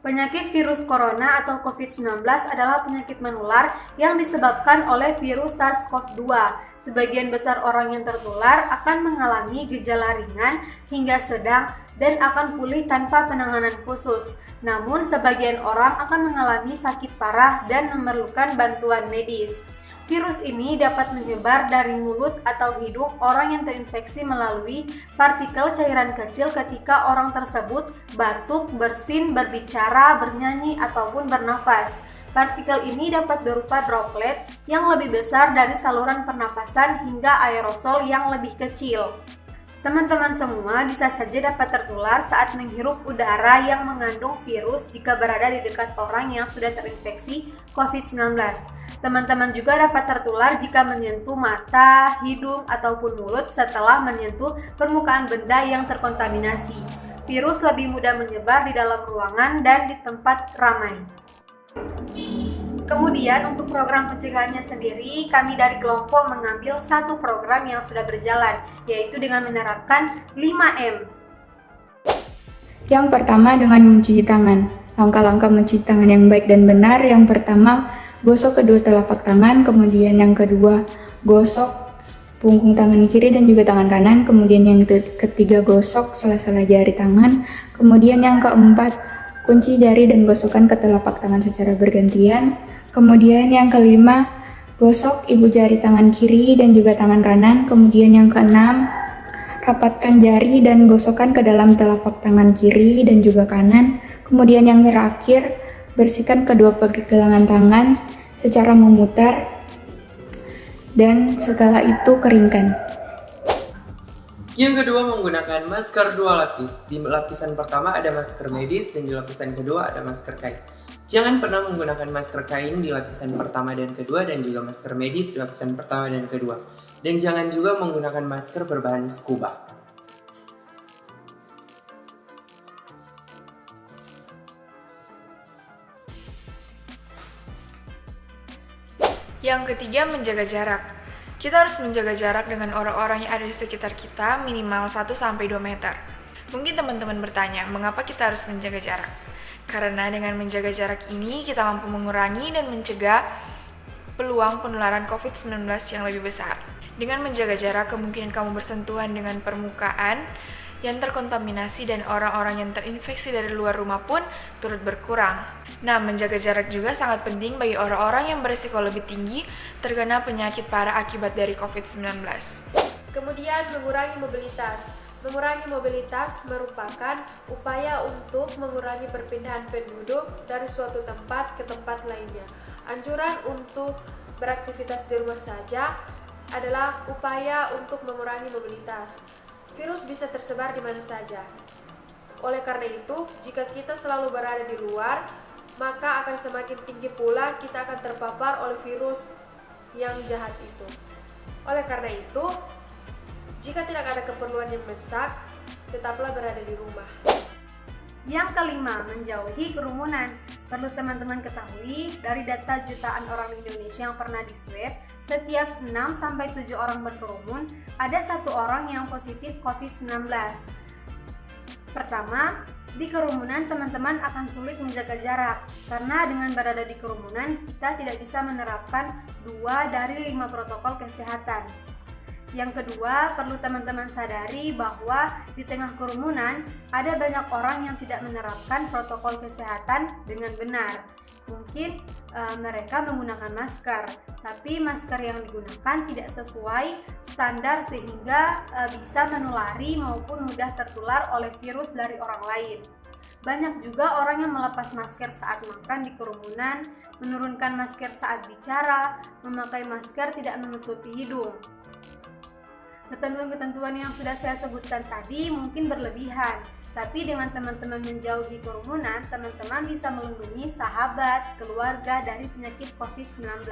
Penyakit virus corona atau COVID-19 adalah penyakit menular yang disebabkan oleh virus SARS-CoV-2. Sebagian besar orang yang tertular akan mengalami gejala ringan hingga sedang dan akan pulih tanpa penanganan khusus. Namun, sebagian orang akan mengalami sakit parah dan memerlukan bantuan medis. Virus ini dapat menyebar dari mulut atau hidung orang yang terinfeksi melalui partikel cairan kecil ketika orang tersebut batuk, bersin, berbicara, bernyanyi, ataupun bernafas. Partikel ini dapat berupa droplet yang lebih besar dari saluran pernapasan hingga aerosol yang lebih kecil. Teman-teman semua bisa saja dapat tertular saat menghirup udara yang mengandung virus jika berada di dekat orang yang sudah terinfeksi COVID-19. Teman-teman juga dapat tertular jika menyentuh mata, hidung, ataupun mulut setelah menyentuh permukaan benda yang terkontaminasi. Virus lebih mudah menyebar di dalam ruangan dan di tempat ramai. Kemudian untuk program pencegahannya sendiri, kami dari kelompok mengambil satu program yang sudah berjalan, yaitu dengan menerapkan 5M. Yang pertama dengan mencuci tangan. Langkah-langkah mencuci tangan yang baik dan benar. Yang pertama, gosok kedua telapak tangan. Kemudian yang kedua, gosok punggung tangan kiri dan juga tangan kanan. Kemudian yang ketiga, gosok sela-sela jari tangan. Kemudian yang keempat, kunci jari dan gosokkan ke telapak tangan secara bergantian. Kemudian yang kelima, gosok ibu jari tangan kiri dan juga tangan kanan. Kemudian yang keenam, rapatkan jari dan gosokkan ke dalam telapak tangan kiri dan juga kanan. Kemudian yang terakhir, bersihkan kedua pergelangan tangan secara memutar dan setelah itu keringkan. Yang kedua, menggunakan masker dua lapis. Di lapisan pertama ada masker medis dan di lapisan kedua ada masker kain. Jangan pernah menggunakan masker kain di lapisan pertama dan kedua dan juga masker medis di lapisan pertama dan kedua. Dan jangan juga menggunakan masker berbahan scuba. Yang ketiga, menjaga jarak. Kita harus menjaga jarak dengan orang-orang yang ada di sekitar kita minimal 1-2 meter. Mungkin teman-teman bertanya, mengapa kita harus menjaga jarak? Karena dengan menjaga jarak ini, kita mampu mengurangi dan mencegah peluang penularan COVID-19 yang lebih besar. Dengan menjaga jarak, kemungkinan kamu bersentuhan dengan permukaan yang terkontaminasi dan orang-orang yang terinfeksi dari luar rumah pun turut berkurang. Nah, menjaga jarak juga sangat penting bagi orang-orang yang berisiko lebih tinggi terkena penyakit parah akibat dari COVID-19. Kemudian mengurangi mobilitas. Mengurangi mobilitas merupakan upaya untuk mengurangi perpindahan penduduk dari suatu tempat ke tempat lainnya. Anjuran untuk beraktivitas di rumah saja adalah upaya untuk mengurangi mobilitas. Virus bisa tersebar di mana saja. Oleh karena itu, jika kita selalu berada di luar, maka akan semakin tinggi pula kita akan terpapar oleh virus yang jahat itu. Oleh karena itu, jika tidak ada keperluan yang mendesak, tetaplah berada di rumah. Yang kelima, menjauhi kerumunan. Perlu teman-teman ketahui, dari data jutaan orang di Indonesia yang pernah diswab, setiap 6-7 orang berkerumun, ada 1 orang yang positif COVID-19. Pertama, di kerumunan teman-teman akan sulit menjaga jarak, karena dengan berada di kerumunan, kita tidak bisa menerapkan 2 dari 5 protokol kesehatan. Yang kedua, perlu teman-teman sadari bahwa di tengah kerumunan ada banyak orang yang tidak menerapkan protokol kesehatan dengan benar. Mungkin mereka menggunakan masker, tapi masker yang digunakan tidak sesuai standar sehingga bisa menulari maupun mudah tertular oleh virus dari orang lain. Banyak juga orang yang melepas masker saat makan di kerumunan, menurunkan masker saat bicara, memakai masker tidak menutupi hidung. Ketentuan-ketentuan yang sudah saya sebutkan tadi mungkin berlebihan, tapi dengan teman-teman menjauhi kerumunan, teman-teman bisa melindungi sahabat, keluarga dari penyakit COVID-19.